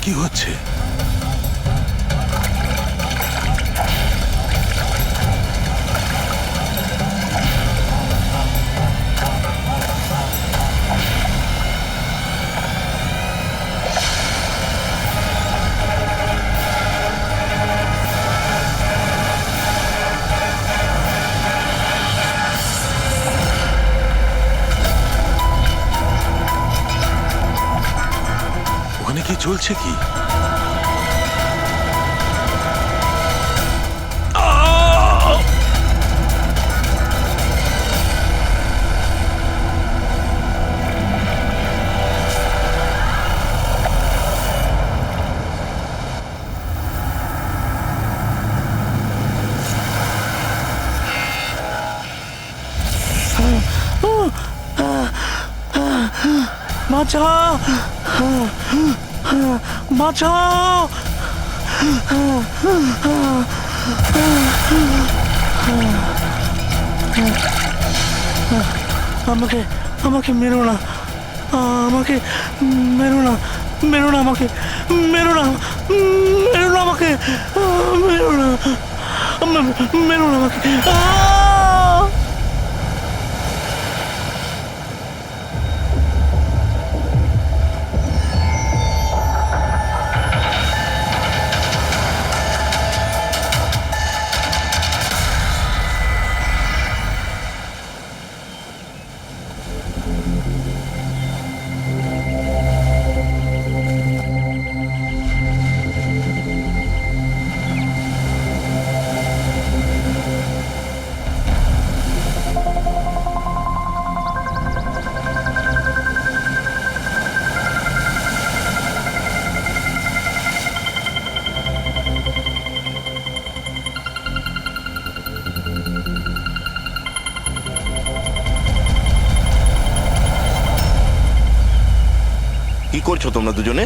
কি হচ্ছে? ওখানে কি চলছে কি? বাঁচাও, বাঁচাও। আমাকে আমাকে মেরো না, আমাকে মেরো না, মেরো না, আমাকে মেরো না, মেরো না, আমাকে মেরো না, মেরো না আমাকে। কি করছো তোমরা দুজনে?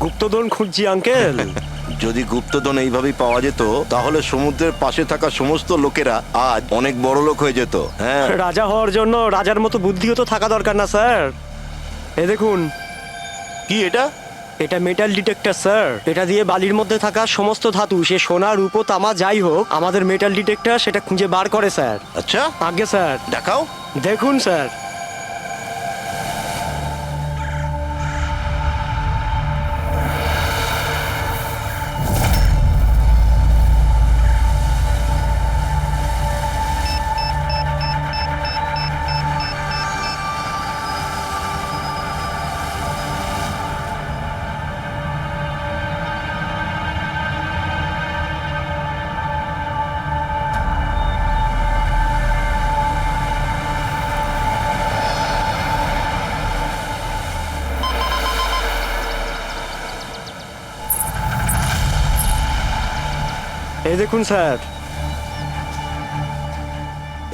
গুপ্তধন খুঁজছি আঙ্কেল। যদি গুপ্তধন এইভাবেই পাওয়া যেত তাহলে সমুদ্রের পাশে থাকা সমস্ত লোকেরা আজ অনেক বড় লোক হয়ে যেত। হ্যাঁ, রাজা হওয়ার জন্য রাজার মতো বুদ্ধিও তো থাকা দরকার না স্যার? এ দেখুন, কি এটা? এটা মেটাল ডিটেক্টর স্যার। এটা দিয়ে বালির মধ্যে থাকা সমস্ত ধাতু, সে সোনা, রূপো, তামা যাই হোক, আমাদের মেটাল ডিটেক্টর সেটা খুঁজে বার করে স্যার। আচ্ছা, আগে স্যার দেখাও। দেখুন স্যার। এই দেখুন স্যার।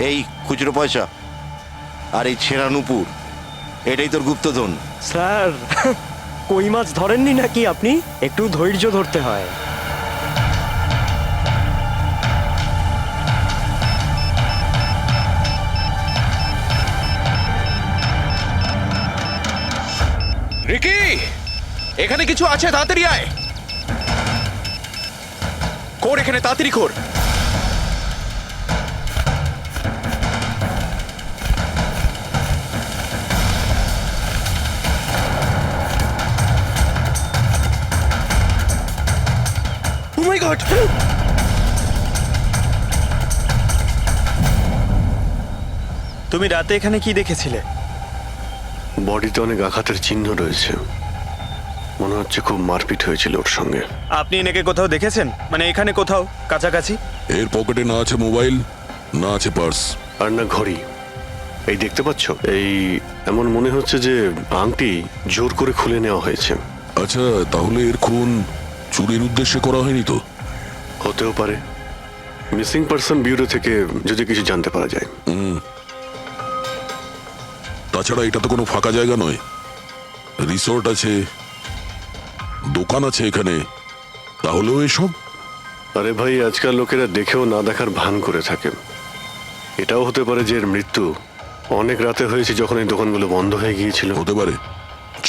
এই খুচরো পয়সা আর এই ছেঁড়া নুপুর, এটাই তোর গুপ্তধন। স্যার, কই মাছ ধরেননি নাকি আপনি? একটু ধৈর্য ধরতে হয়। রিকি, এখানে কিছু আছে, তাড়াতাড়ি আয়। কর এখানে, তাড়াতাড়ি কর। ও মাই গড! তুমি রাতে এখানে কি দেখেছিলে? বডিতে অনেক আঘাতের চিহ্ন রয়েছে, মনে হচ্ছে খুব মারপিট হয়েছিল ওর সঙ্গে। আপনি এনাকে কোথাও দেখেছেন? মানে এখানে কোথাও কাছাকাছি? এর পকেটে না আছে মোবাইল, না আছে পার্স। আর না ঘড়ি। এই দেখতে পাচ্ছ, এই এমন মনে হচ্ছে যে আংটি জোর করে খুলে নেওয়া হয়েছে। আচ্ছা, তাহলে এর খুন চুরির উদ্দেশ্যে করা হয়নি তো? হতেও পারে। মিসিং পারসন ব্যুরো থেকে যদি কিছু জানতে পারা যায়। তাছাড়া এটা তো কোনো ফাঁকা জায়গা নয়, রিসোর্ট আছে, দোকান আছে এখানে, তাহলেও এসব। আরে ভাই, আজকাল লোকেরা দেখেও না দেখার ভান করে থাকে। এটাও হতে পারে যে এর মৃত্যু অনেক রাতে হয়েছে, যখন এই দোকানগুলো বন্ধ হয়ে গিয়েছিল। হতে পারে,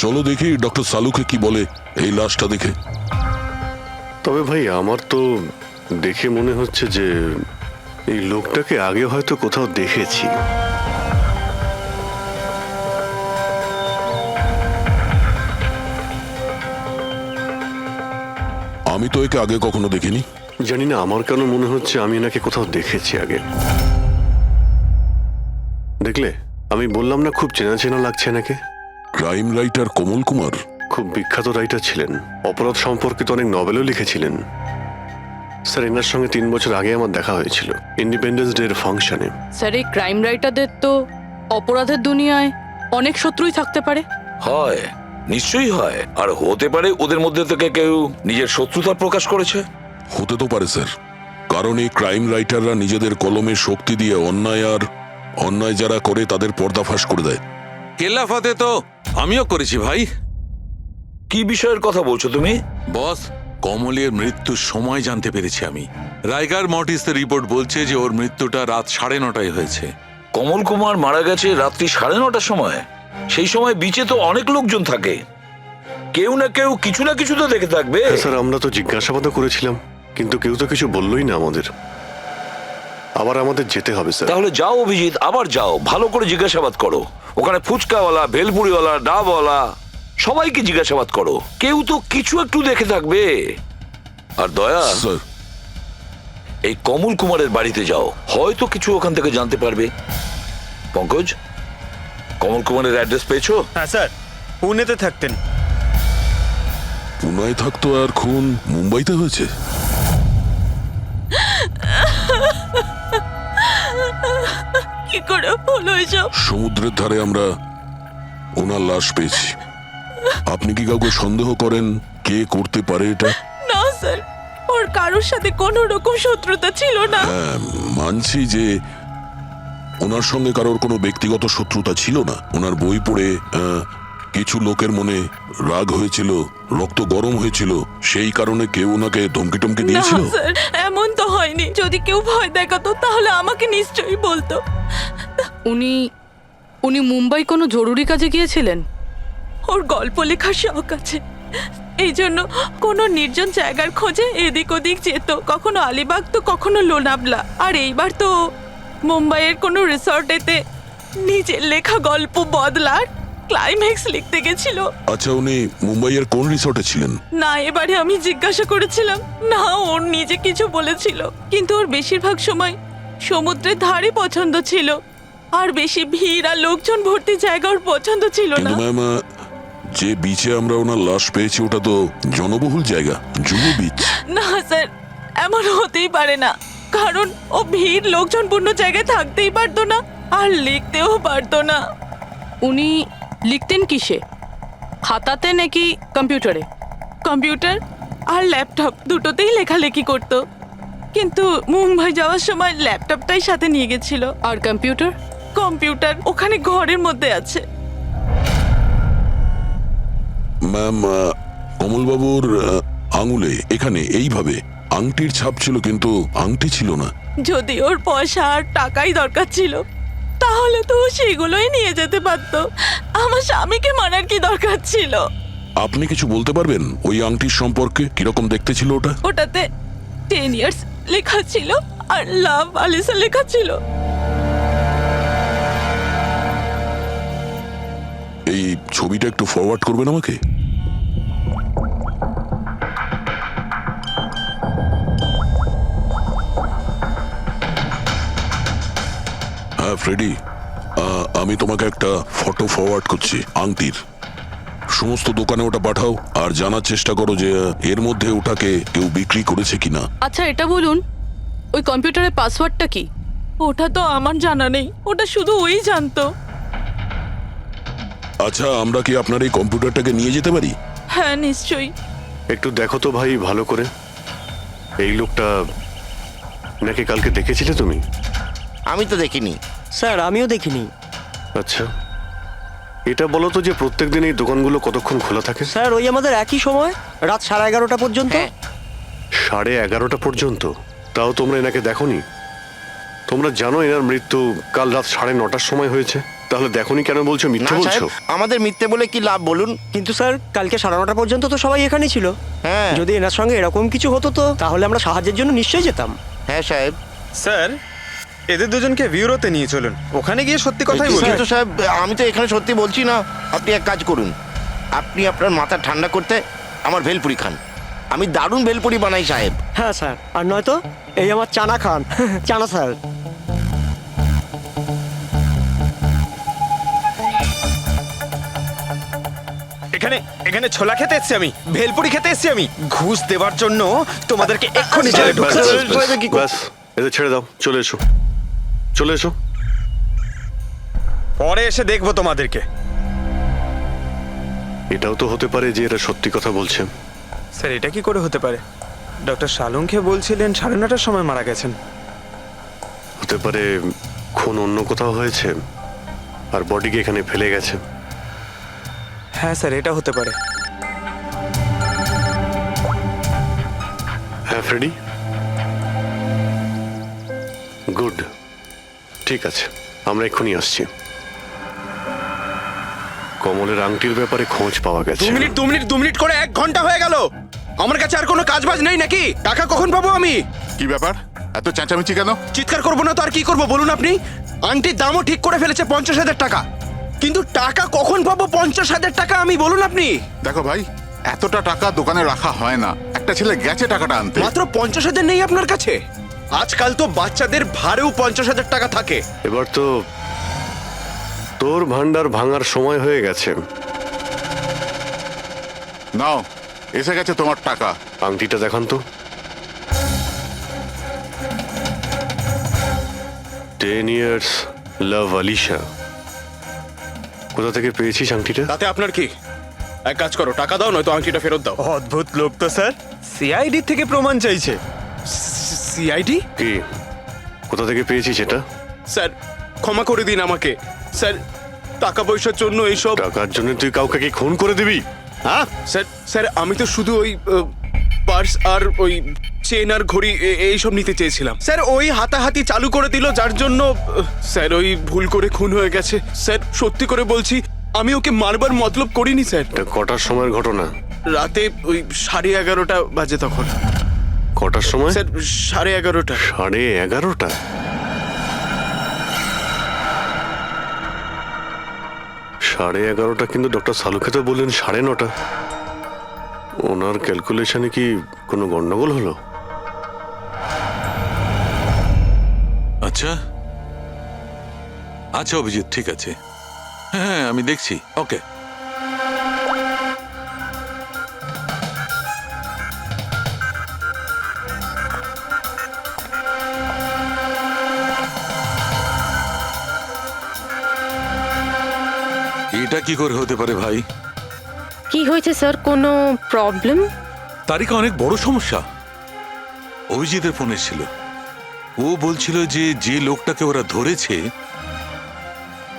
চলো দেখি ডক্টর সালুকে কি বলে এই লাশটা দেখে। তবে ভাই আমার তো দেখে মনে হচ্ছে যে এই লোকটাকে আগে হয়তো কোথাও দেখেছি। আমি তো একে আগে কখনো দেখিনি। জানি না, আমার কেন মনে হচ্ছে আমি এনাকে কোথাও দেখেছি আগে। দেখলে, আমি বললাম না খুব চেনা চেনা লাগছে এনাকে। ক্রাইম রাইটার কমল কুমার। খুব বিখ্যাত রাইটার ছিলেন, অপরাধ সম্পর্কিত অনেক নভেলও লিখেছিলেন। স্যার, এনার সঙ্গে 3 বছর আগে আমার দেখা হয়েছিল ইন্ডিপেন্ডেন্স ডে এর ফাংশনে। স্যার, এই ক্রাইম রাইটারদের তো অপরাধের দুনিয়ায় অনেক শত্রুই থাকতে পারে। হয়, নিশ্চয়ই হয়। আর হতে পারে ওদের মধ্যে থেকে কেউ নিজের শত্রুতা প্রকাশ করেছে। হতে তো পারে স্যার, কারণ এই ক্রাইম রাইটাররা নিজেদের কলমের শক্তি দিয়ে অন্যায় যারা করে তাদের পর্দাফাশ করে দেয়। কেল্লাফাতে তো আমিও করেছি ভাই। কি বিষয়ের কথা বলছো তুমি? বস, কমলের মৃত্যুর সময় জানতে পেরেছি আমি। রাইগার মর্টিসের রিপোর্ট বলছে যে ওর মৃত্যুটা রাত 9:30 হয়েছে। কমল কুমার মারা গেছে রাত্রি 9:30টার সময়। সেই সময় বিচে তো অনেক লোকজন থাকে, কেউ না কেউ কিছু না কিছু তো দেখে থাকবে। হ্যাঁ স্যার, আমরা তো জিজ্ঞাসাবাদও করেছিলাম, কিন্তু কেউ তো কিছু বললোই না আমাদের। আবার আমাদের যেতে হবে স্যার। তাহলে যাও অভিজিৎ, আবার যাও, ভালো করে জিজ্ঞাসাবাদ করো। ওখানে ফুচকাওয়ালা, ভেলপুরিওয়ালা, ডাবওয়ালা সবাইকে জিজ্ঞাসাবাদ করো, কেউ তো কিছু একটু দেখে থাকবে। আর দয়া, স্যার, এই কমল কুমারের বাড়িতে যাও, হয়তো কিছু ওখান থেকে জানতে পারবে। পঙ্কজ, কমল কুমারের অ্যাড্রেস পেয়েছো? হ্যাঁ স্যার, পুনেতে থাকতেন। পুনায় থাকতো আর খুন মুম্বাইতে হয়েছে। কি করে হলো এসব? সমুদ্রের ধারে আমরা ওনার লাশ পেয়েছি। আপনি কি কাউকে সন্দেহ করেন কে করতে পারে এটা? না স্যার, ওর কারোর সাথে কোনো রকম শত্রুতা ছিল না। হ্যাঁ, মানছি যে ওনার সঙ্গে কারোর কোনো ব্যক্তিগত শত্রুতা ছিল না। ওনার বই পড়ে কিছু লোকের মনে রাগ হয়েছিল, রক্ত গরম হয়েছিল, সেই কারণে কেউ ওনাকে ধমকি টমকি না দিয়েছিল। স্যার, এমন তো হয়নি। যদি কেউ ভয় দেখাতো তাহলে আমাকে নিশ্চয়ই বলতো। উনি মুম্বাই কোনো জরুরি কাজে গিয়েছিলেন। ওর গল্প লেখার শখ আছে, এই জন্য কোনো নির্জন জায়গার খোঁজে এদিক ওদিক যেত, কখনো আলিবাগ তো কখনো লোনাবলা। আর এইবার তো মুম্বাইয়ের কোনো রিসর্টেতে নিজের লেখা গল্প বদলার ক্লাইম্যাক্স লিখতে গেছিল। আচ্ছা, উনি মুম্বাইয়ের কোন রিসর্টে ছিলেন? না, এবারে আমি জিজ্ঞাসা করেছিলাম না, ওর নিজে কিছু বলেছিল, কিন্তু ওর বেশিরভাগ সময় সমুদ্রের ধারে পছন্দ ছিল, আর বেশি ভিড় আর লোকজন ভর্তি জায়গা ওর পছন্দ ছিল না। কিন্তু ম্যাম, যে বিচে আমরা ওনার লাশ পেয়েছি ওটা তো জনবহুল জায়গা, জুহু বিচ। না স্যার, এমন হতেই পারে না, কারণ ও ভিড় লোকজনপূর্ণ জায়গায় থাকতেই পারতো না আর লিখতেও পারতো না। উনি লিখতেন কিসে, খাতাতে নাকি কম্পিউটারে? কম্পিউটার আর ল্যাপটপ দুটোতেই লেখালেখি করতো, কিন্তু মুম্বাই যাওয়ার সময় ল্যাপটপটাই সাথে নিয়ে গেছিল। আর কম্পিউটার ওখানে ঘরের মধ্যে আছে। ম্যাম, কমলবাবুর আঙুলে এখানে এইভাবে আংটির ছাপ ছিল, কিন্তু আংটি ছিল না। যদি ওর পয়সা আর টাকাই দরকার ছিল তাহলে তো ও সেগুলোই নিয়ে যেতে পারতো। আমার স্বামীকে মারার কি দরকার ছিল? আপনি কিছু বলতে পারবেন ওই আংটির সম্পর্কে? কিরকম দেখতে ছিল ওটা? ওটাতে 10 ইয়ার্স লেখা ছিল আর লাভ আলিসা লেখা ছিল। এই ছবিটা একটু ফরওয়ার্ড করবেন আমাকে? হ্যাঁ ফ্রেডি, আমি তোমাকে একটা ফটো ফরওয়ার্ড করছি আংটির। সমস্ত দোকানে ওটা পাঠাও আর জানার চেষ্টা করো যে এর মধ্যে ওটাকে কেউ বিক্রি করেছে কিনা। আচ্ছা, এটা বলুন, ওই কম্পিউটারের পাসওয়ার্ডটা কি? ওটা তো আমার জানা নেই, ওটা শুধু ওই জানতো। আচ্ছা, আমরা কি আপনার এই কম্পিউটারটাকে নিয়ে যেতে পারি? হ্যাঁ নিশ্চয়ই। একটু দেখো তো ভাই ভালো করে, এই লোকটা নাকি কালকে দেখেছিলে তুমি? আমি তো দেখিনি। স্যার, আমিও দেখিনি। আচ্ছা, এটা বলো তো যে প্রত্যেকদিন এই দোকানগুলো কতক্ষণ খোলা থাকে? স্যার, ওই আমাদের একই সময়, রাত 11:30 পর্যন্ত। 11:30 পর্যন্ত? তাও তোমরা এনাকে দেখোনি? তোমরা জানো এনার মৃত্যু কাল রাত 9:30টার সময় হয়েছে? তাহলে দেখোনি কেন বলছো, না মিথ্যে সাহেব, বলছো? আমাদের মিথ্যে বলে কি লাভ বলুন? কিন্তু স্যার কালকে 9:30 পর্যন্ত তো সবাই এখানেই ছিল। হ্যাঁ যদি এনার সঙ্গে এরকম কিছু হতো তো তাহলে আমরা সাহায্যের জন্য নিশ্চয়ই যেতাম। হ্যাঁ সাহেব। স্যার এদের দুজনকে ব্যুরোতে নিয়ে চলুন, ওখানে গিয়ে সত্যি কথাই বলুন। কিন্তু সাহেব, আমি তো এখানে সত্যি বলছি না। আপনি এক কাজ করুন, আপনি আপনার মাথা ঠান্ডা করতে আমার ভেলপুরি খান। আমি দারুণ ভেলপুরি বানাই সাহেব। হ্যাঁ স্যার, আর নয়তো এই আমার চানা খান। চানা স্যার। এখানে এখানে ছোলা খেতে এসেছি আমি, ভেলপুরি খেতে এসেছি আমি। ঘুষ দেওয়ার জন্য তোমাদেরকে এক্ষুনি জেলে ব্যাস, ঢুকাতে ব্যাস, হবে। ব্যাস, ব্যাস, এদের ছেড়ে দাও, চলে এসো, চলে এসো। পরে এসে দেখবো তোমাদেরকে। এটাও তো হতে পারে যে এরা সত্যি কথা বলছে। স্যার এটা কি করে হতে পারে? ডক্টর শালুংকে বলছিলেন 9:30টার সময় মারা গেছেন। হতে পারে খুন অন্য কোথাও হয়েছে আর বডিকে এখানে ফেলে গেছে। হ্যাঁ স্যার, এটা হতে পারে। হ্যাঁ ফ্রেডি, গুড, ঠিক আছে, আমরা এক্ষুনি আসছি। কমলের আংটির ব্যাপারে খোঁজ পাওয়া গেছে। 2 মিনিট করে 1 ঘন্টা হয়ে গেল। আমার কাছে আর কোনো কাজ বাজ নেই নাকি? টাকা কখন পাবো আমি? কি ব্যাপার, এত চেঁচামেচি কেন? চিৎকার করবো না তো আর কি করবো বলুন আপনি? আন্টির দামও ঠিক করে ফেলেছে 50,000 টাকা, কিন্তু টাকা কখন পাবো 50,000 টাকা আমি বলুন আপনি? দেখো ভাই, এতটা টাকা দোকানে রাখা হয় না। একটা ছেলে গেছে টাকাটা আনতে। মাত্র 50,000 নেই আপনার কাছে? আজকাল তো বাচ্চাদের ভাড়েও 50,000 টাকা থাকে। এবার তো তোর ভান্ডার ভাঙার সময় হয়ে গেছে। নাও, এসে গেছে তোমার টাকা। আংটিটা দেখান তো। 10 years লাভ আলিশা। কোথা থেকে পেয়েছিস আংটিটা? তাতে আপনার কি? এক কাজ করো, টাকা দাও, নয়তো আংটিটা ফেরত দাও। অদ্ভুত লোক তো স্যার, সিআইডি থেকে প্রমাণ চাইছে। সিআইডি? কি, কোথা থেকে পেয়েছিস এটা? স্যার ক্ষমা করে দিন আমাকে। স্যার টাকা পয়সার জন্য এইসব। টাকার জন্য তুই কাউকে কি খুন করে দিবি? হ্যাঁ স্যার স্যার আমি তো শুধু ওই পার্স আর ওই চেন আর ঘড়ি এইসব নিতে চেয়েছিলাম। স্যার ওই হাতাহাতি চালু করে দিল, যার জন্য স্যার ওই ভুল করে খুন হয়ে গেছে। স্যার সত্যি করে বলছি, আমি ওকে মারবার মতলব করিনি স্যার। এটা কটার সময়ের ঘটনা? রাতে ওই 11:30 বাজে তখন। কটার সময়? স্যার 11:30। 11:30? সাড়ে 11:30 কিন্তু ডক্টর সালুকে তো বললেন 9:30। ওনার ক্যালকুলেশনে কি কোনো গন্ডগোল হলো? আচ্ছা আচ্ছা অভিজিৎ, ঠিক আছে, হ্যাঁ আমি দেখছি, ওকে। এটা কি করে হতে পারে ভাই? কি হয়েছে স্যার, কোনো প্রবলেম? তারিকা অনেক বড় সমস্যা। অভিজিতের ফোন এসেছিল, ও বলছিল যে যে লোকটাকে ওরা ধরেছে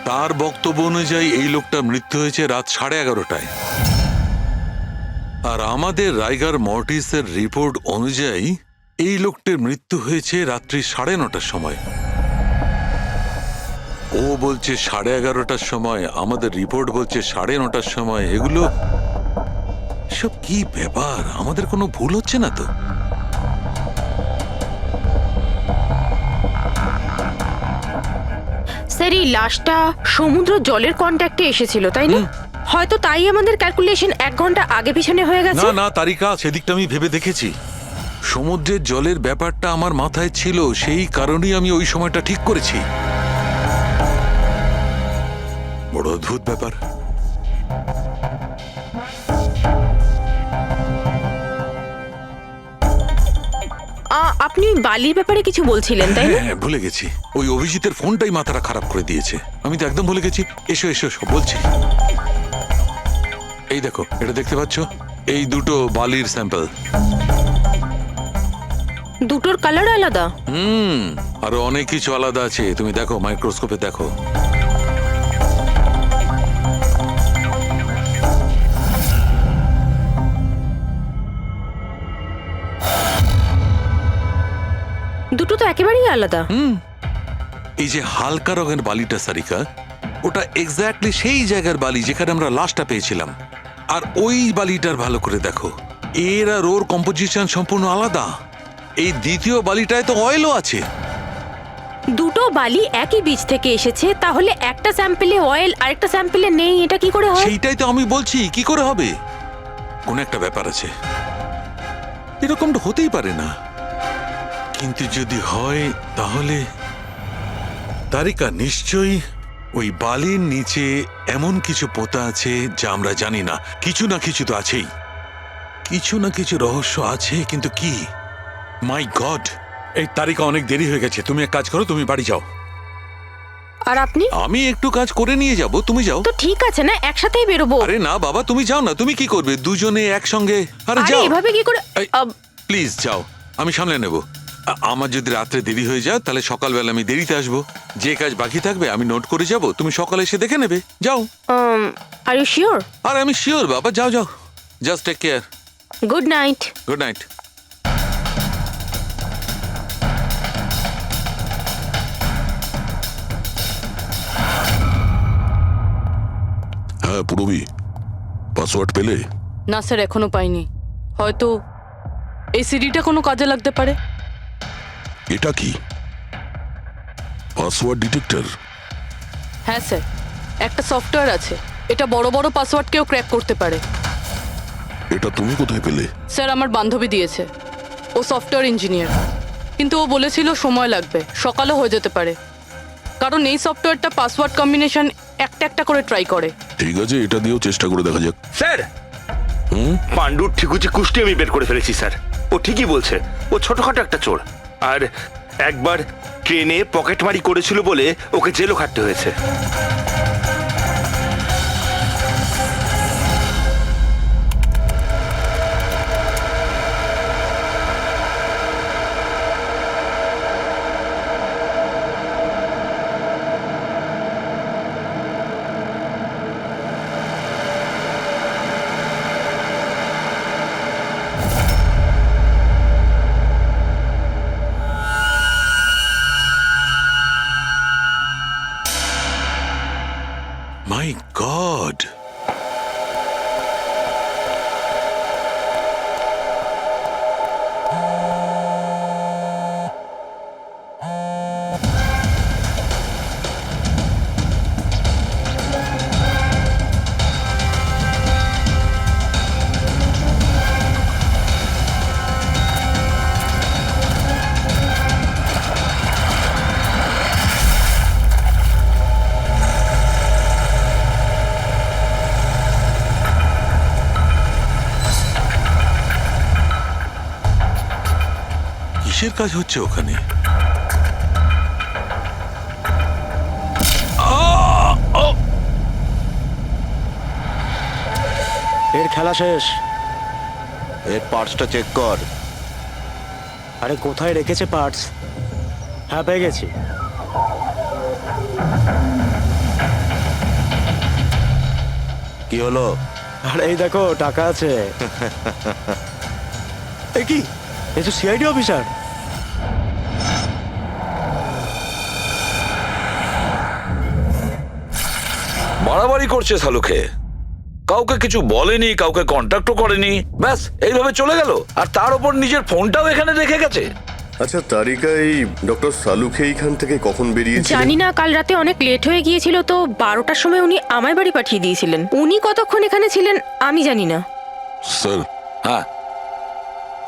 তার বক্তব্য অনুযায়ী এই লোকটা মৃত্যু হয়েছে রাত 11:30টায়, আর আমাদের রাইগার মর্টিসের রিপোর্ট অনুযায়ী এই লোকটির মৃত্যু হয়েছে রাত্রি 9:30টার সময়। ও বলছে 11:30টার সময়, আমাদের রিপোর্ট বলছে 9:30টার সময়। এগুলো সব কি ব্যাপার? আমাদের কোনো ভুল হচ্ছে না তো? স্যার এই লাশটা সমুদ্র জলের কন্ট্যাক্টে এসেছিল, তাই না? হয়তো তাই আমাদের ক্যালকুলেশন 1 ঘন্টা আগে পিছনে হয়ে গেছে। না না তারিকা, সেদিকটা আমি ভেবে দেখেছি। সমুদ্রের জলের ব্যাপারটা আমার মাথায় ছিল, সেই কারণেই আমি ওই সময়টা ঠিক করেছি। বড় অদ্ভুত ব্যাপার। আপনি বালির ব্যাপারে কিছু বলছিলেন, তাই না? হ্যাঁ ভুলে গেছি, ওই অভিজিতের ফোনটাই মাথাটা খারাপ করে দিয়েছে। আমি তো একদম ভুলে গেছি। এসো এসো, সব বলছি। এই দেখো, এটা দেখতে পাচ্ছ? এই দুটো বালির স্যাম্পল। দুটোর কালার আলাদা। আরো অনেক কিছু আলাদা আছে, তুমি দেখো, মাইক্রোস্কোপে দেখো। দুটো তো একেবারেই আলাদা। এই যে হালকা রঙের বালিটা সারিকা, ওটা এক্স্যাক্টলি সেই জায়গার বালি যেখানে আমরা লাশটা পেয়েছিলাম। আর ওই বালিটার ভালো করে দেখো, এর আর ওর কম্পোজিশন সম্পূর্ণ আলাদা। এই দ্বিতীয় বালিটায় তো অয়েলও আছে। দুটো বালি একই বীজ থেকে এসেছে, তাহলে একটা স্যাম্পলে অয়েল আর একটা স্যাম্পলে নেই, এটা কি করে হয়? সেইটাই তো আমি বলছি, কি করে হবে? কোন একটা ব্যাপার আছে, এরকমটা হতেই পারে না। কিন্তু যদি হয় তাহলে তারিকা নিশ্চয়ই ওই বালির নিচে এমন কিছু পোতা আছে যা আমরা জানি না। কিছু না কিছু তো আছেই, কিছু না কিছু রহস্য আছে, কিন্তু কি? মাই গড, এই তারিকা অনেক দেরি হয়ে গেছে। তুমি এক কাজ করো, তুমি বাড়ি যাও। আর আপনি? আমি একটু কাজ করে নিয়ে যাব, তুমি যাও। তো ঠিক আছে না, একসাথেই বেরোবো। আরে না বাবা, তুমি যাও না। তুমি কি করবে দুজনে একসঙ্গে? আরে আরে যাও, এভাবে কি করে? প্লিজ যাও, আমি সামলে নেব। আমার যদি রাত্রে দেরি হয়ে যায় তাহলে সকালবেলা আমি দেরিতে আসবো। যে কাজ বাকি থাকবে আমি নোট করে যাব, তুমি সকালে এসে দেখে নেবে। যাও। Are you sure? আরে আমি শিওর বাবা, যাও যাও, just take care. Good night. Good night. হ্যাঁ পুরবি, পাসওয়ার্ড পেলে? না স্যার, এখনো পাইনি। হয়তো এই সিডিটা কোনো কাজে লাগতে পারে। এটা কি পাসওয়ার্ড ডিটেক্টর? হ্যাঁ স্যার, একটা সফটওয়্যার আছে, এটা বড় বড় পাসওয়ার্ডকেও ক্র্যাক করতে পারে। এটা তুমি কোথায় পেলে? স্যার, আমার বান্ধবী দিয়েছে। ও সফটওয়্যার ইঞ্জিনিয়ার, কিন্তু ও বলেছিল সময় লাগবে, সকালও হয়ে যেতে পারে, কারণ এই সফটওয়্যারটা পাসওয়ার্ড কম্বিনেশন একটা একটা করে ট্রাই করে। ঠিক আছে, এটা দিয়েও চেষ্টা করে দেখা যাক। স্যার, পাণ্ডুর ঠিকুচি কুষ্টি আমি বের করে ফেলেছি স্যার। ও ঠিকই বলছে, ও ছোটখাটো একটা চোর। আর একবার ট্রেনে পকেটমারি করেছিল বলে ওকে জেলও খাটতে হয়েছে। মাই গড, কিসের কাজ হচ্ছে ওখানে? এর খেলা শেষ। এর পার্টসটা চেক কর। আরে কোথায় রেখেছে পার্টস? হ্যাঁ, পেয়ে গেছি। কি হলো? আরে এই দেখো, টাকা আছে। এ কি, এ তো সিআইডি অফিসার। বাড়াবাড়ি করছে শালুকে, কাউকে কিছু বলেনি, কাউকে কন্ট্যাক্টও করেনি, ব্যাস এইভাবে চলে গেল। আর তার উপর নিজের ফোনটাও এখানে রেখে গেছে। আচ্ছা তারিকা, এই ডক্টর সালুখে এইখান থেকে কখন বেরিয়েছিলেন? জানি না, কাল রাতে অনেক লেট হয়ে গিয়েছিল, তো 12টার সময় উনি আমায় বাড়ি পাঠিয়ে দিয়েছিলেন। উনি কতক্ষণ এখানে ছিলেন আমি জানি না। স্যার, হ্যাঁ,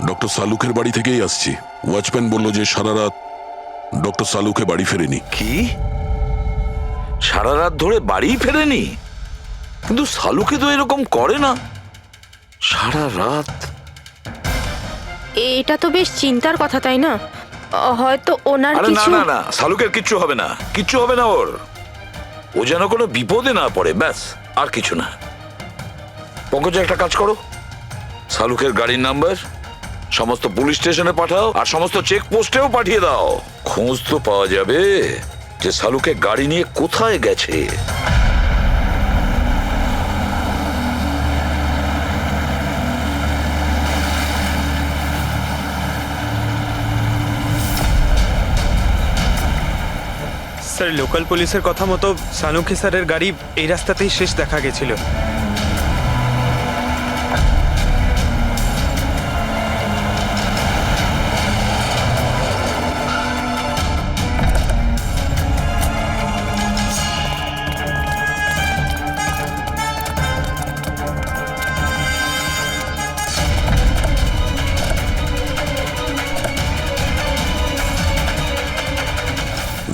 ডক্টর সালুকের বাড়ি থেকেই আসছি। ওয়াচম্যান বলল যে সারা রাত ডক্টর সালুকে বাড়ি ফেরেনি। কি সারা রাত ধরে বাড়ি ফেরেনি? কিন্তু শালুকে তো এরকম করে না, সারা রাত। এটা তো বেশ চিন্তার কথা, তাই না? হয়তো ওনার আরে না কিছু। না না, শালুকের কিচ্ছু হবে না, কিচ্ছু হবে না ওর। ও যেন কোনো বিপদে না পড়ে, ব্যাস, আর কিছু না। পঙ্কজ, একটা কাজ করো, শালুকের গাড়ির নাম্বার সমস্ত পুলিশ স্টেশনে পাঠাও, আর সমস্ত চেক পোস্টেও পাঠিয়ে দাও। খোঁজ তো পাওয়া যাবে যে শালুকে গাড়ি নিয়ে কোথায় গেছে। স্যার লোকাল পুলিশের কথা মতো সালুঙ্কি স্যারের গাড়ি এই রাস্তাতেই শেষ দেখা গেছিল।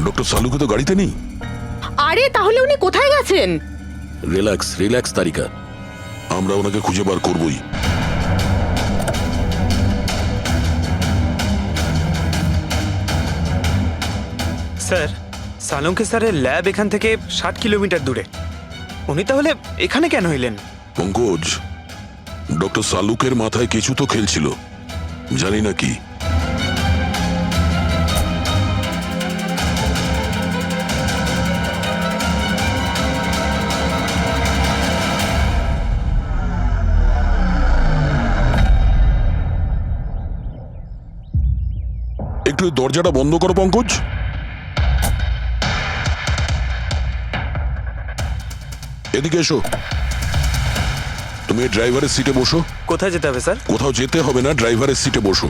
ডক্টর সালুকে তো গাড়িতে নেই। আরে তাহলে উনি কোথায় গেছেন? রিল্যাক্স রিল্যাক্স তারিকা, আমরা ওনাকে খুঁজে বার করবই। স্যার সালুঙ্কি স্যারের ল্যাব এখান থেকে 60 কিলোমিটার দূরে। উনি তাহলে এখানে কেন এলেন? পঙ্কজ, ডক্টর সালুকের মাথায় কিছু তো খেলছিল, জানি না কি। একটু এই দরজাটা বন্ধ করো পঙ্কজ। এদিকে এসো। তুমি ড্রাইভারের সিটে বসো। কোথায় যেতে হবে স্যার? কোথাও যেতে হবে না, ড্রাইভারের সিটে বসো।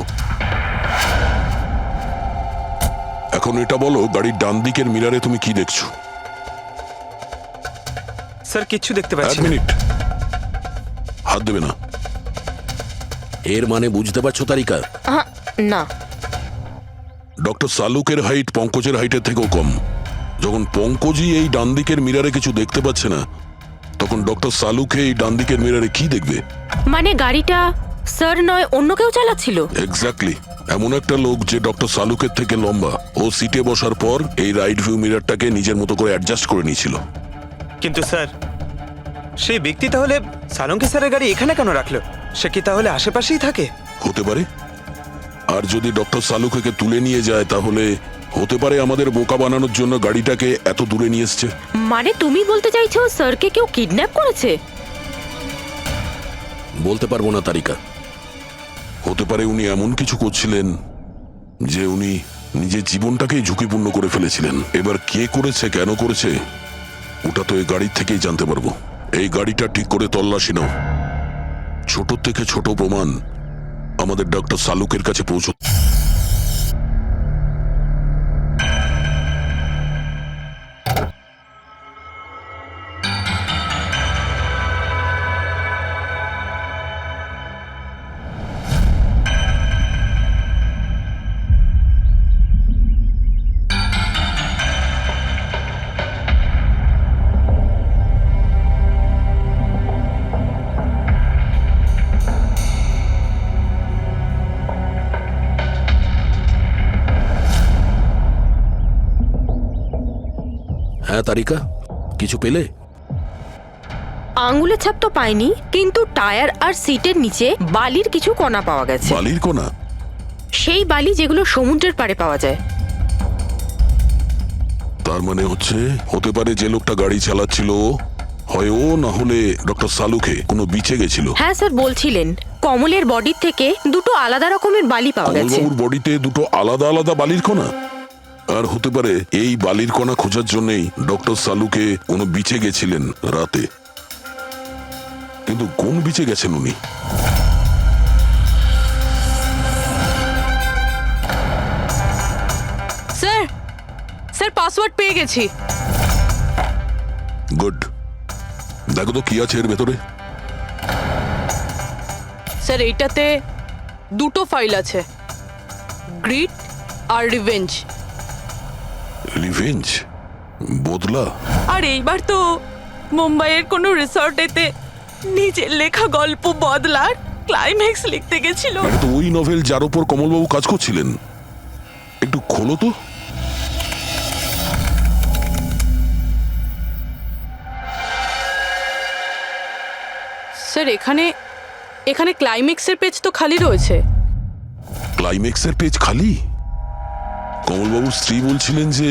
এখন এটা বলো, গাড়ির ডান দিকের মিরারে তুমি কি দেখছো? স্যার কিচ্ছু দেখতে এক পাচ্ছি না। মিনিট, হাত দেবে না। এর মানে বুঝতে পারছো তারিকা? না। ডক্টর সালুকের হাইট পঙ্কজের হাইটের থেকেও কম। যখন পঙ্কজই এই ডান দিকের মিরারে কিছু দেখতে পাচ্ছে না, তখন ডক্টর সালুকে এই ডান দিকের মিরারে কি দেখবে? মানে গাড়িটা স্যার নয় অন্য কেউ চালাচ্ছিল? এক্স্যাক্টলি, এমন একটা লোক যে ডক্টর সালুকের থেকে লম্বা। ও সিটে বসার পর এই রাইট ভিউ মিরারটাকে নিজের মতো করে অ্যাডজাস্ট করে নিয়েছিল। কিন্তু স্যার সেই ব্যক্তি তাহলে সালুঙ্কি স্যারের গাড়ি এখানে কেন রাখলো? সে কি তাহলে আশেপাশেই থাকে? হতে পারে। আর যদি ডক্টর সালুকে তুলে নিয়ে যায়, তাহলে হতে পারে আমাদের বোকা বানানোর জন্য গাড়িটাকে এত দূরে নিয়ে এসছে। মানে তুমি বলতে চাইছো স্যারকে কেউ কিডন্যাপ করেছে? বলতে পারবো না তারিকা। হতে পারে উনি এমন কিছু করছিলেন যে উনি নিজের জীবনটাকেই ঝুঁকিপূর্ণ করে ফেলেছিলেন। এবার কে করেছে, কেন করেছে, ওটা তো এই গাড়ির থেকেই জানতে পারবো। এই গাড়িটা ঠিক করে তল্লাশি নাও। ছোট থেকে ছোট প্রমাণ আমাদের ডক্টর সালুকের কাছে পৌঁছ। হ্যাঁ তারিকা, কিছু পেলে? আঙ্গুলের ছাপ তো পাইনি, কিন্তু টায়ার আর সিটের নিচে বালির কিছু কণা পাওয়া গেছে। বালির কণা? সেই বালি যেগুলো সমুদ্রের পাড়ে পাওয়া যায়। তার মানে হচ্ছে হতে পারে যে লোকটা গাড়ি চালাচ্ছিল হয় ও, না হলে ডক্টর সালুকে কোনো বিচে গেছিল। হ্যাঁ স্যার বলছিলেন কমলের বডির থেকে দুটো আলাদা রকমের বালি পাওয়া গেছে। কমলবাবুর বডিতে দুটো আলাদা আলাদা বালির কণা? আর হতে পারে এই বালির কণা খোঁজার জন্যই ডক্টর সালুকে কোনো বিচে গেছিলেন রাতে। কিন্তু কোন বিচে গেছেন উনি? স্যার স্যার পাসওয়ার্ড পেয়ে গেছি। গুড, দেখো তো কি আছে এর ভেতরে। স্যার এইটাতে দুটো ফাইল আছে, গ্রিড আর রিভেঞ্জ। রিভেঞ্জ? বদলা? আর এইবার তো মুম্বাইয়ের কোনো রিসর্টেতে নিজের লেখা গল্প বদলার ক্লাইম্যাক্স লিখতে গেছিল। এটা তো ওই নভেল যার উপর কমলবাবু কাজ করছিলেন। একটু খোলো তো। স্যার এখানে এখানে ক্লাইম্যাক্সের পেজ তো খালি রয়েছে। ক্লাইম্যাক্সের পেজ খালি? কমলবাবুর স্ত্রী বলছিলেন যে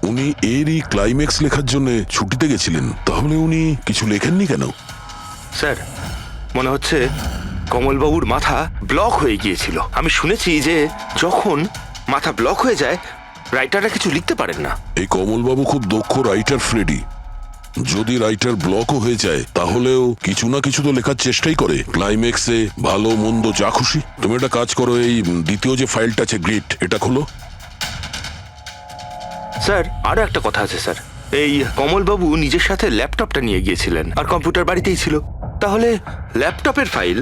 উনি এরই ক্লাইম্যাক্স লেখার জন্য ছুটিতে গেছিলেন। তাহলে উনি কিছু লেখেননি কেন? স্যার মনে হচ্ছে কমলবাবুর মাথা ব্লক হয়ে গিয়েছিল। আমি শুনেছি যে যখন মাথা ব্লক হয়ে যায় রাইটাররা কিছু লিখতে পারেন না? এই কমলবাবু খুব দক্ষ রাইটার ফ্রেডি। যদি রাইটার ব্লকও হয়ে যায় তাহলেও কিছু না কিছু তো লেখার চেষ্টাই করে, ক্লাইম্যাক্সে ভালো মন্দ যা খুশি। তুমি একটা কাজ করো, এই দ্বিতীয় যে ফাইলটা আছে গ্রিট, এটা খোলো। স্যার আরো একটা কথা আছে স্যার, এই কমলবাবু নিজের সাথে ল্যাপটপটা নিয়ে গিয়েছিলেন আর কম্পিউটার বাড়িতেই ছিল। তাহলে ল্যাপটপের ফাইল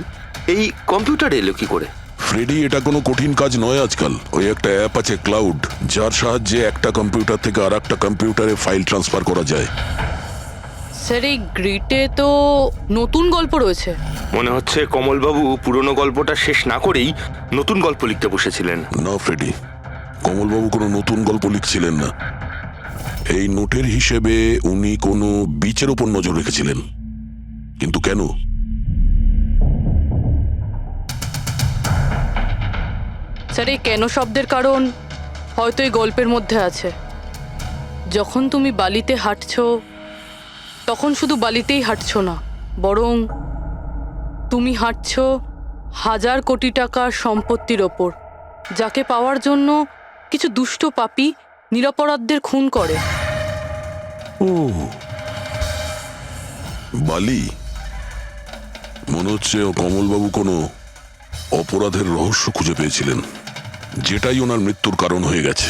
এই কম্পিউটারে এলো কি করে? ফ্রেডি, এটা কোনো কঠিন কাজ নয় আজকাল। ওই একটা অ্যাপ আছে ক্লাউড, যার সাহায্যে একটা কম্পিউটার থেকে আর একটা কম্পিউটারে ফাইল ট্রান্সফার করা যায়। স্যার এই গ্রিটে তো নতুন গল্প রয়েছে। মনে হচ্ছে কমলবাবু পুরনো গল্পটা শেষ না করেই নতুন গল্প লিখতে বসেছিলেন। না ফ্রেডি, কমলবাবু কোনো নতুন গল্প লিখছিলেন না। এই নোটের হিসেবে উনি কোনো বিচের ওপর নজর রেখেছিলেন। কিন্তু কেন? স্যার এই কেন শব্দের কারণ হয়তো এই গল্পের মধ্যে আছে। যখন তুমি বালিতে হাঁটছো তখন শুধু বালিতেই হাঁটছো না, বরং তুমি হাঁটছো হাজার কোটি টাকার সম্পত্তির ওপর, যাকে পাওয়ার জন্য কিছু দুষ্ট পাপী নিরপরাধদের খুন করে। ও বালি, মনে হচ্ছে ও কমলবাবু কোনো অপরাধের রহস্য খুঁজে পেয়েছিলেন, যেটাই ওনার মৃত্যুর কারণ হয়ে গেছে।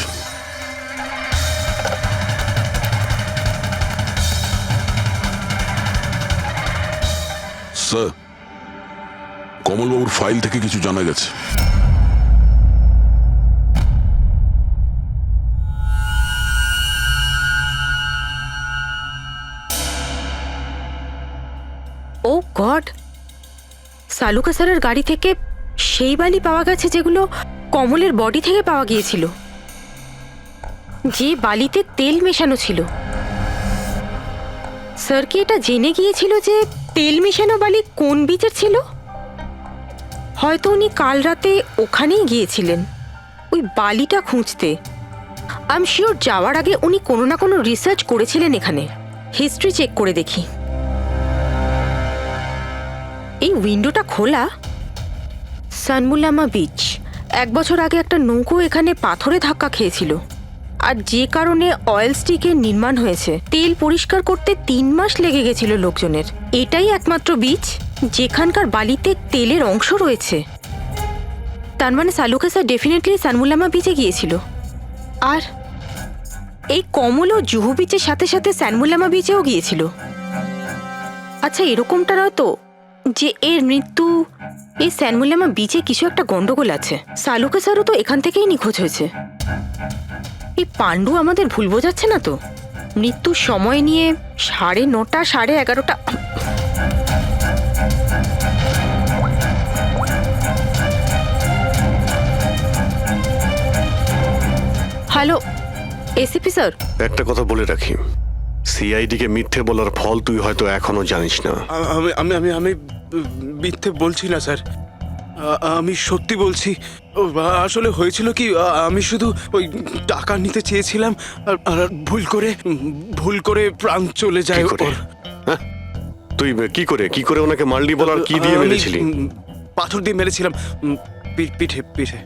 স্যার, কমলবাবুর ফাইল থেকে কিছু জানা গেছে। ও গড, সালুকা স্যারের গাড়ি থেকে সেই বালি পাওয়া গেছে যেগুলো কমলের বডি থেকে পাওয়া গিয়েছিল, যে বালিতে তেল মেশানো ছিল। স্যার কি এটা জেনে গিয়েছিল যে তেল মেশানো বালি কোন বিচের ছিল? হয়তো উনি কাল রাতে ওখানেই গিয়েছিলেন ওই বালিটা খুঁজতে। আই এম শিওর যাওয়ার আগে উনি কোনো না কোনো রিসার্চ করেছিলেন এখানে। হিস্ট্রি চেক করে দেখি। এই উইন্ডোটা খোলা। সানমুলামা বিচ, 1 বছর আগে একটা নৌকো এখানে পাথরে ধাক্কা খেয়েছিল, আর যে কারণে অয়েল স্টিকের নির্মাণ হয়েছে। তেল পরিষ্কার করতে 3 মাস লেগে গেছিল লোকজনের। এটাই একমাত্র বিচ যেখানকার বালিতে তেলের অংশ রয়েছে। তার মানে সালুকা স্যার ডেফিনেটলি সানমুলামা বিচে গিয়েছিল। আর এই কমল ও জুহু বিচের সাথে সাথে সানমুলামা বিচেও গিয়েছিল। আচ্ছা, এরকমটা নয় তো যে এর মৃত্যু এই সানমুলামা বিচে কিছু একটা গন্ডগোল আছে? সালুকা স্যারও তো এখান থেকেই নিখোঁজ হয়েছে। এই পাণ্ডু আমাদের ভুল বোঝাচ্ছে না তো? মৃত্যুর সময় নিয়ে 9:30 11:30। হ্যালো এসিপি স্যার, একটা কথা বলে রাখি, সিআইডি কে মিথ্যে বলার ফল তুই হয়তো এখনো জানিস না। আমি আমি আমি মিথ্যে বলছি না স্যার, আমি সত্যি বলছি। আসলে হয়েছিল কি, আমি শুধু ওই টাকা নিতে চেয়েছিলাম আর ভুল করে প্রাণ চলে যায় ওর। হ্যাঁ? তুই কি করে ওনাকে মারলি বলার কি দিয়ে মেরেছিলি? পাথর দিয়ে মেরেছিলাম, পিঠে।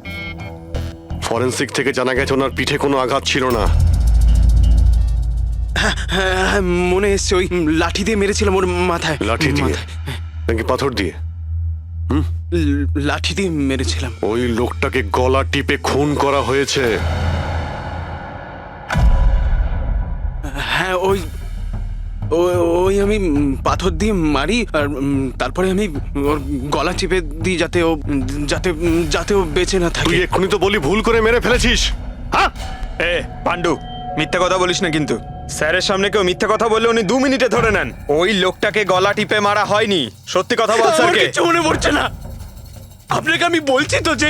ফরেনসিক থেকে জানা গেছে ওনার পিঠে কোনো আঘাত ছিল না। হ্যাঁ, মনে এসছে, ওই লাঠি দিয়ে মেরেছিলাম ওর মাথায়। লাঠি দিয়ে নাকি পাথর দিয়ে? লাঠি দিয়ে মেরেছিলাম। ওই লোকটাকে গলা টিপে খুন করা হয়েছে। হ্যাঁ, ওই আমি পাথর দিয়ে মারি আর তারপরে আমি ওর গলা চিপে দিই যাতে ও বেঁচে না থাকে। তুই এক্ষুনি তো বলি ভুল করে মেরে ফেলেছিস। হ্যাঁ এ পাণ্ডু, মিথ্যা কথা বলিস না কিন্তু। স্যারের সামনে কেউ মিথ্যা কথা বললে উনি 2 মিনিটে ধরে নেন। ওই লোকটাকে গলা টিপে মারা হয়নি। সত্যি কথা বল স্যারকে। কিছু মনে পড়ছে না। আপনাকে আমি বলছি তো যে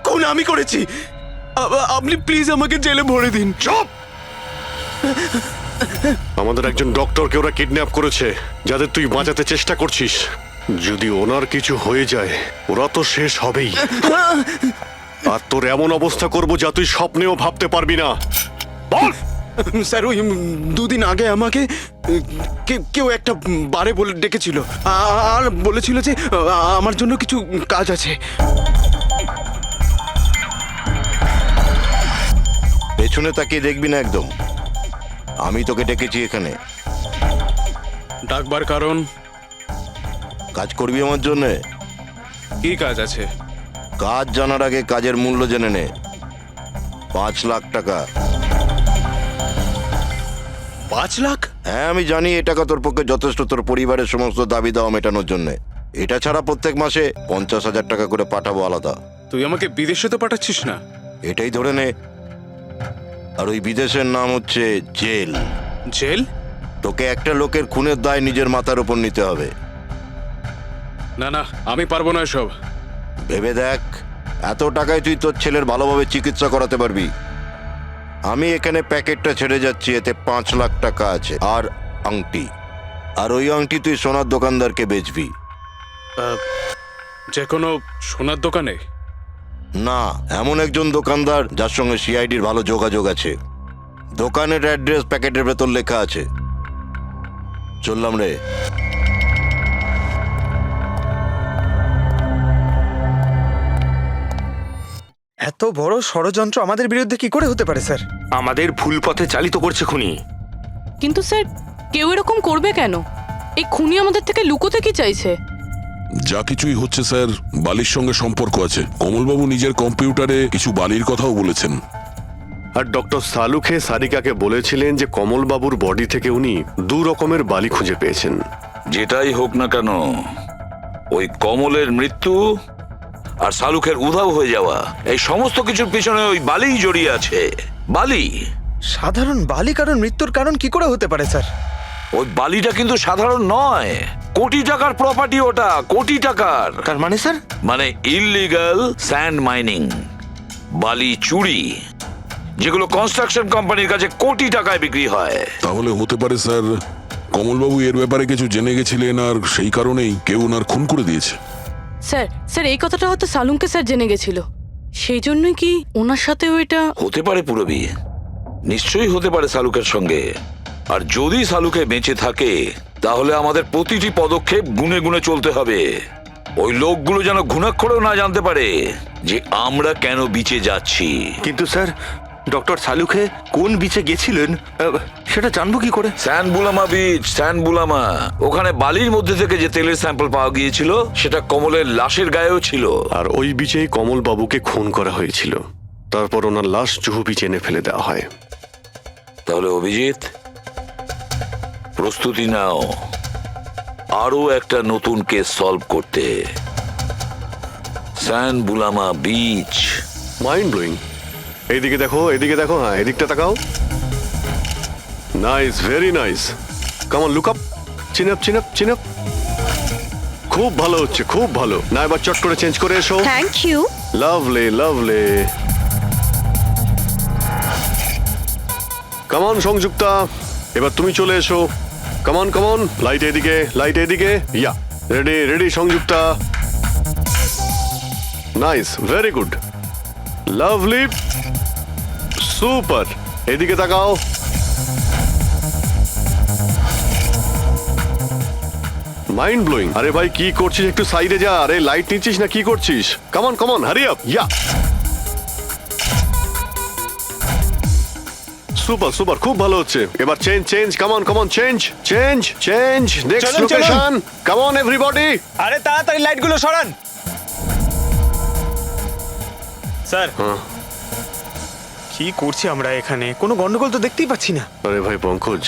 খুন আমি করেছি। আপনি প্লিজ আমাকে জেলে ভরে দিন। চুপ! আমাদের একজন ডক্টরকে ওরা কিডন্যাপ করেছে, যাদের তুই বাঁচাতে চেষ্টা করছিস। যদি ওনার কিছু হয়ে যায় ওরা তো শেষ হবেই। আর তোর এমন অবস্থা করব যা তুই স্বপ্নেও ভাবতে পারবি না। বল! স্যার, ওই 2 দিন আগে আমাকে কেউ একটা বারে বলে ডেকেছিল আর বলেছিল যে আমার জন্য কিছু কাজ আছে। পেছনে তাকিয়ে দেখবি না একদম। আমি তোকে ডেকেছি এখানে। ডাকবার কারণ? কাজ করবি আমার জন্যে? কি কাজ আছে? কাজ জানার আগে কাজের মূল্য জেনে নে। 5 লাখ টাকা। 5 লাখ? হ্যাঁ, আমি জানি এই টাকা তোর পক্ষে যথেষ্ট তোর পরিবারের সমস্ত দাবি দাওয়া মেটানোর জন্য। এটা ছাড়া প্রত্যেক মাসে 50,000 টাকা করে পাঠাবো আলাদা। তুই আমাকে বিদেশে তো পাঠাচ্ছিস না? এটাই ধরে নে। আর ওই বিদেশের নাম হচ্ছে জেল। জেল? তোকে একটা লোকের খুনের দায় নিজের মাথার উপর নিতে হবে। না না, আমি পারবো না এসব। ভেবে দেখ, এত টাকায় তুই তোর ছেলের ভালোভাবে চিকিৎসা করাতে পারবি। আমি এখানে প্যাকেটটা ছেড়ে যাচ্ছি, এতে 5 লাখ টাকা আছে আর আংটি। আর ওই আংটি তুই সোনার দোকানদারকে বেচবি। যে কোনো সোনার দোকানে? না, এমন একজন দোকানদার যার সঙ্গে সিআইডির ভালো যোগাযোগ আছে। দোকানের অ্যাড্রেস প্যাকেটের ভেতর লেখা আছে। চললাম রে। এত বড় ষড়যন্ত্র আমাদের বিরুদ্ধে কি করে হতে পারে স্যার? আমাদের ভুল পথে চালিত করছে খুনি। কিন্তু স্যার, কেউ এরকম করবে কেন? এই খুনি আমাদের থেকে লুকোতে কি চাইছে? যা কিছুই হচ্ছে স্যার, বালির সঙ্গে সম্পর্ক আছে। কমলবাবু নিজের কম্পিউটারে কিছু বালির কথাও বলেছেন। আর ডক্টর সালুখে সারিকাকে বলেছিলেন যে কমলবাবুর বডি থেকে উনি 2 রকমের বালি খুঁজে পেয়েছেন। যেটাই হোক না কেন, ওই কমলের মৃত্যু আর শালুকের উধাও হয়ে যাওয়া, এই সমস্ত কিছুর পিছনে ওই বালিই জড়িয়ে আছে। বালি। সাধারণ বালি কারণ মৃত্যুর কারণ কি করে হতে পারে স্যার? ওই বালিটা কিন্তু সাধারণ নয়, কোটি টাকার প্রপার্টি ওটা, কোটি টাকার। তার মানে স্যার? মানে ইললিগাল স্যান্ড মাইনিং, বালি চুরি, যেগুলো কনস্ট্রাকশন কোম্পানির কাছে কোটি টাকায় বিক্রি হয়। তাহলে হতে পারে স্যার, কমলবাবু এর ব্যাপারে কিছু জেনে গেছিলেন আর সেই কারণেই কেউ ওনার খুন করে দিয়েছে। স্যার এই কথাটা হয়তো সালুমকে স্যার জেনে গেছিল, সেই জন্যই কি ওনার সাথেও এটা হতে পারে। পুরবী, নিশ্চয়ই হতে পারে সালুকের সঙ্গে। আর যদি সালুকে বেঁচে থাকে, তাহলে আমাদের প্রতিটি পদক্ষেপ গুনে গুনে চলতে হবে। ওই লোকগুলো যেন ঘুণাক্ষরেও না জানতে পারে যে আমরা কেন বিচে যাচ্ছি। কিন্তু স্যার, ডক্টর সালুখে কোন বিচে গেছিলেন সেটা জানবো কি করে? স্যান বুলামা বিচ, স্যান বুলামা। ওখানে বালির মধ্যে থেকে যে তেলের স্যাম্পল পাওয়া গিয়েছিল, সেটা কমলের লাশের গায়েও ছিল। আর ওই বিচেই কমলবাবুকে খুন করা হয়েছিল। তারপর ওনার লাশ জুহু বিচে এনে ফেলে দেওয়া হয়। তাহলে অভিজিৎ, প্রস্তুতি নাও আরো একটা নতুন কেস সলভ করতে। স্যান বুলামা বিচ। Mind blowing. এইদিকে দেখো, এদিকে দেখো, হ্যাঁ এদিকটা তাকাও। Nice, very nice. Come on, look up, chin up, chin up, chin up. খুব ভালো হচ্ছে, খুব ভালো। না এবার চট করে চেঞ্জ করে এসো। Thank you. Lovely, lovely. Come on Sanjukta, এবার তুমি চলে এসো। Come on, come on. Light এদিকে, লাইট এদিকে। Yeah, ready, ready Sanjukta. Nice, very good, lovely, super. এদিকে তাকাও। Mind blowing. আরে ভাই কি করছিস, একটু সাইডে যা। আরে লাইট নিচ্ছিস না কি করছিস? Come on come on, hurry up. Yeah, super super, খুব ভালো হচ্ছে। এবার change change, come on come on, change change change. Next চলুন, চলুন। Location, come on everybody. আরে তাড়াতাড়ি লাইটগুলো সরান। স্যার, কি করছি আমরা এখানে? কোনো গন্ডগোল তো দেখতেই পাচ্ছি না। আরে ভাই পঙ্কজ,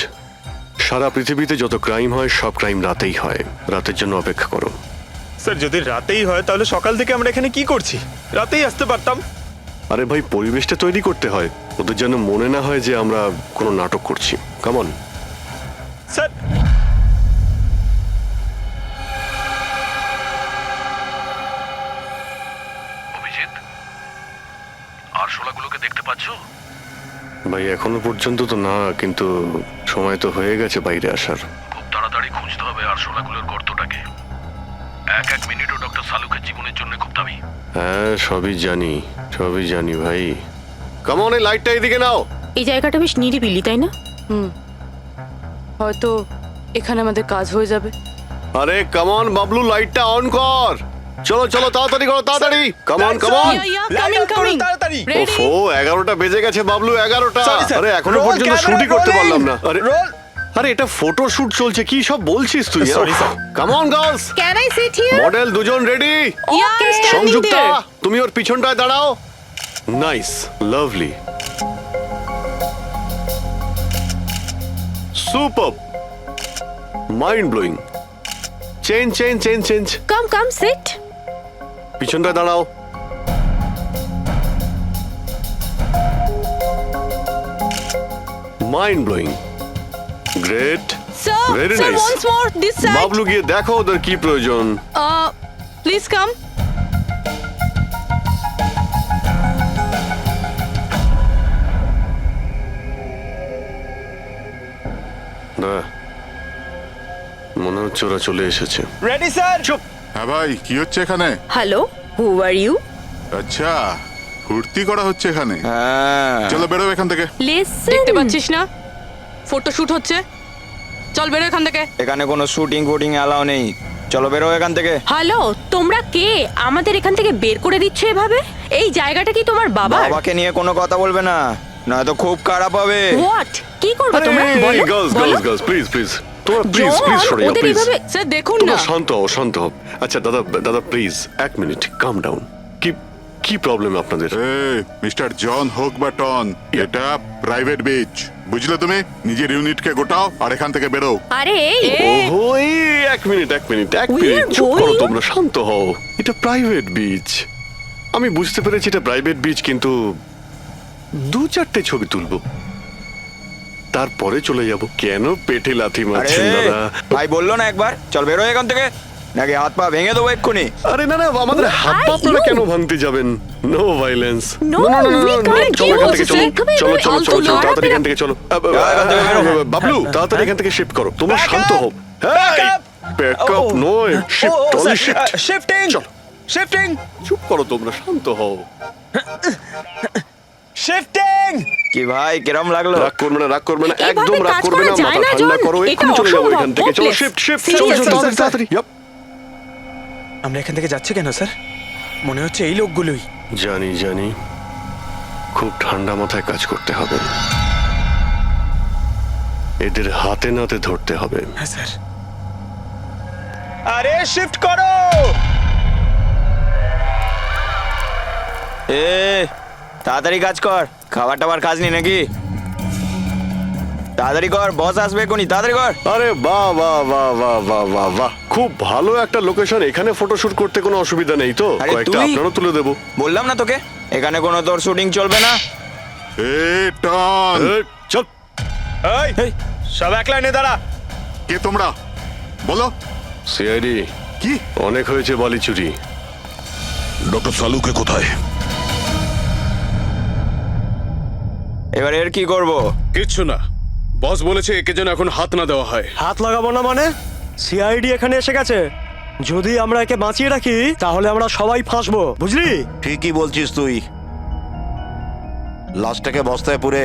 সারা পৃথিবীতে যত ক্রাইম হয় সব ক্রাইম রাতেই হয়। রাতের জন্য অপেক্ষা করো। স্যার, যদি রাতেই হয় তাহলে সকাল থেকে আমরা এখানে কি করছি? রাতেই আসতে পারতাম। আরে ভাই, পরিবেশটা তৈরি করতে হয়, ওদের যেন মনে না হয় যে আমরা কোনো নাটক করছি। কামন। স্যার, অভিজিৎ, আরশোলাগুলোকে দেখতে পাচ্ছো? ভাই এখনো পর্যন্ত তো না, কিন্তু সময় তো হয়ে গেছে বাইরে আসার। খুব তাড়াতাড়ি খুঁজতে হবে আরশোলাগুলোর গর্তটাকে। এক এক মিনিটও ডক্টর সালুকের জীবনের জন্য খুব দামি। হ্যাঁ সবই জানি, সবই জানি ভাই। কামন, এই লাইটটা এদিকে নাও। এই জায়গাটা বেশ নিরিবিলি, তাই না? হয়তো এখানে আমাদের কাজ হয়ে যাবে। আরে কামন বাবলু, লাইটটা অন কর। চলো চলো তাড়াতাড়ি করো তাড়াতাড়ি কামন কামন কামিং ওফো 11টা বেজে গেছে বাবলু 11টা Sorry, sir. আরে এখনো Roll পর্যন্ত camera শুটই করতে rolling. পারলাম না আরে Roll. আরে এটা ফটো শুট চলছে কি সব বলছিস তুই Sorry, sir. Come on girls can I sit here? Model দুজন রেডি সংযুক্তা তুমি ওর পিছনটায় দাঁড়াও nice lovely super mind blowing change change change change come sit. পিছনটায় দাঁড়াও mind blowing great sir Very sir nice. Once more this side Bablu গিয়ে দেখো ওদের কি প্রয়োজন প্লিজ কাম না মনে হচ্ছে ওরা চলে এসেছে রেডি স্যার চুপ হ্যাঁ ভাই কি হচ্ছে এখানে? Hello, who are you? আচ্ছা ফুর্তি করা হচ্ছে এখানে। হ্যাঁ চলো বেরো এখান থেকে। লিসেন, দেখতে পাচ্ছিস না ফটো শুট হচ্ছে চল বেরো এখান থেকে এখানে কোনো শুটিং ফুটিং অ্যালাউ নেই চলো বেরো এখান থেকে হ্যালো, তোমরা কে আমাদের এখান থেকে বের করে দিচ্ছ এভাবে? এই জায়গাটা কি তোমার বাবার? বাবাকে নিয়ে কোনো কথা বলবে না নয়তো খুব খারাপ হবে হোয়াট? কি করবে তোমরা? বলো গার্লস বলো। গার্লস গার্লস প্লিজ প্লিজ তোমরা প্লিজ জন, প্লিজ সরে যাও ওদের প্লিজ এভাবে স্যার দেখুন তোমরা না শান্ত হও শান্ত হও আচ্ছা দাদা দাদা প্লিজ এক মিনিট কাম ডাউন কি কি প্রবলেম আপনাদের মিস্টার জন হোক বা টন, এটা প্রাইভেট বিচ, বুঝলে তুমি? নিজের ইউনিটকে গোটাও আর এখান থেকে বেরো। আরে এই, ওহো এই এক মিনিট We are চুপ করো going- তোমরা শান্ত হও এটা প্রাইভেট বিচ আমি বুঝতে পেরেছি এটা প্রাইভেট বিচ কিন্তু 2-4টে ছবি তুলবো তারপরে চলে যাব কেন পেটে লাথি মারছেন দাদা ভাই বললো না একবার চল বেরো এখান থেকে নাকি হাত পা ভেঙে দেবো এক্ষুনি আরে না না আমাদের হাত পা আপনারা কেন ভাঙতে যাবেন no violence No, we can't চলো do এখান থেকে চলো this. চলো চলো চলো চলো ফালতু তাড়াতাড়ি লড়াফেরা- এখান থেকে চলো এখান থেকে বেরো। বাবলু তাড়াতাড়ি এখান থেকে শিফট করো তোমরা শান্ত হও ব্যাকআপ নয় শিফট অনলি শিফট শিফটিং চলো। শিফটিং চুপ করো তোমরা শান্ত হও শিফটিং কি ভাই কিরম লাগলো রাগ করবে না রাগ করবে না এভাবে একদম রাগ কাজ করবে করা না যায় মাথা না, ঠান্ডা জন। করো এটা এক্ষুনি চলে যাবো অসম্ভব, এখান থেকে চলো hopeless. শিফট শিফট Seriously, চলো চলো sir, তাড়াতাড়ি Yup. আমরা এখান থেকে যাচ্ছি কেন স্যার মনে হচ্ছে এই লোকগুলোই জানি জানি খুব ঠান্ডা মাথায় কাজ করতে হবে এদের হাতে নাতে ধরতে হবে হ্যাঁ স্যার আরে শিফট করো এ তাড়াতাড়ি কাজ কর খাবার টাবার খাস নি নাকি তাড়াতাড়ি কর বস আসবে কোনি তাড়াতাড়ি কর আরে বাহ বাহ বাহ বাহ বাহ বাহ বাহ খুব ভালো একটা লোকেশন এখানে ফটোশুট করতে কোনো অসুবিধা নেই তো আরে কয়েকটা তুই- আপনারও তুলে দেবো বললাম না তোকে এখানে কোনো তোর শুটিং চলবে না এ টন, চল এই সব এক লাইনে দাঁড়া কে তোমরা? বলো। সিআইডি কি? অনেক হয়েছে বালি চুরি ডক্টর সালুকে কোথায়? এবার এর কি করব কিচ্ছু না বস বলেছে একে যেন এখন হাত না দেওয়া হয় হাত লাগাবো না মানে? সিআইডি এখানে এসে গেছে, যদি আমরা একে বাঁচিয়ে রাখি তাহলে আমরা সবাই ফাঁসবো, বুঝলি? ঠিকই বলছিস তুই, লাশটাকে বস্তায় পুরে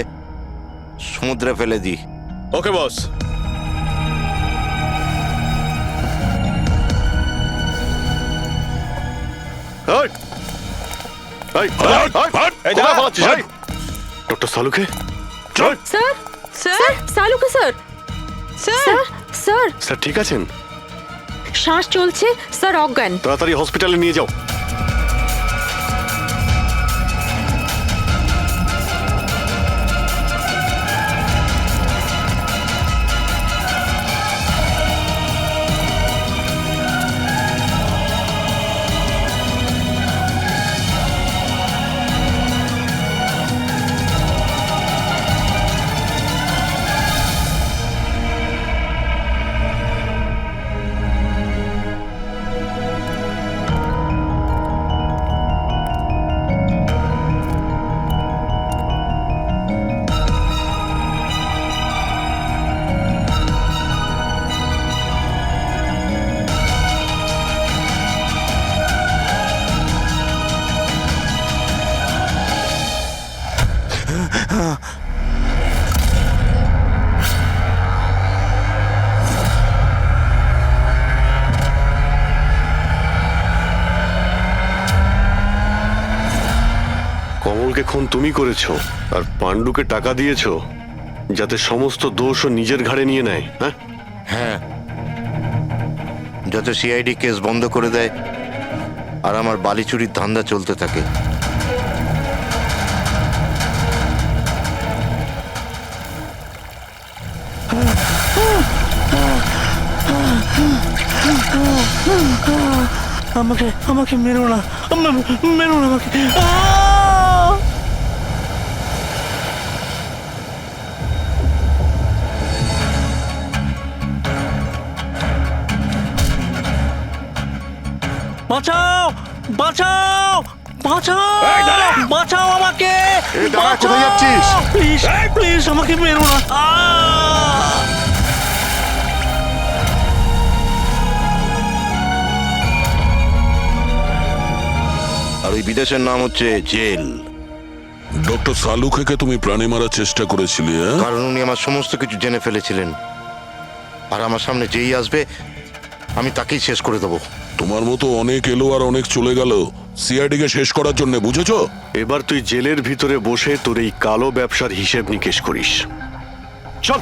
সমুদ্রে ফেলে দি। ওকে বস এই, এই, এই, কোথায় পালাচ্ছিস, এই? ডক্টর সালুকে চল স্যার স্যার সালুকে স্যার, স্যার স্যার স্যার ঠিক আছেন শ্বাস চলছে স্যার, অজ্ঞান। তাড়াতাড়ি হসপিটালে নিয়ে যাও কমলকে খুন তুমি করেছো আর পাণ্ডুকে টাকা দিয়েছো যাতে সমস্ত দোষ ও নিজের ঘাড়ে নিয়ে নেয়, হ্যাঁ? হ্যাঁ, যাতে সিআইডি কেস বন্ধ করে দেয় আর আমার বালি চুরির ধান্দা চলতে থাকে। আমাকে আমাকে মেরো না, মেরো না আমাকে। আহ! বাঁচাও, বাঁচাও, বাঁচাও, বাঁচাও আমাকে। এই দাঁড়া, কোথায় যাচ্ছিস? প্লিজ প্লিজ আমাকে মেরো না। আহ! আর ওই বিদেশের নাম হচ্ছে জেল। ডক্টর সালুখেকে তুমি প্রাণে মারার চেষ্টা করেছিলে, হ্যাঁ? কারণ উনি আমার সমস্ত কিছু জেনে ফেলেছিলেন, আর আমার সামনে যেই আসবে আমি তাকেই শেষ করে দেবো। তোমার মতো অনেক এলো আর অনেক চলে গেল সিআইডি কে শেষ করার জন্য, বুঝেছো? এবার তুই জেলের ভিতরে বসে তোর এই কালো ব্যবসার হিসেব নিকেশ করিস। চল।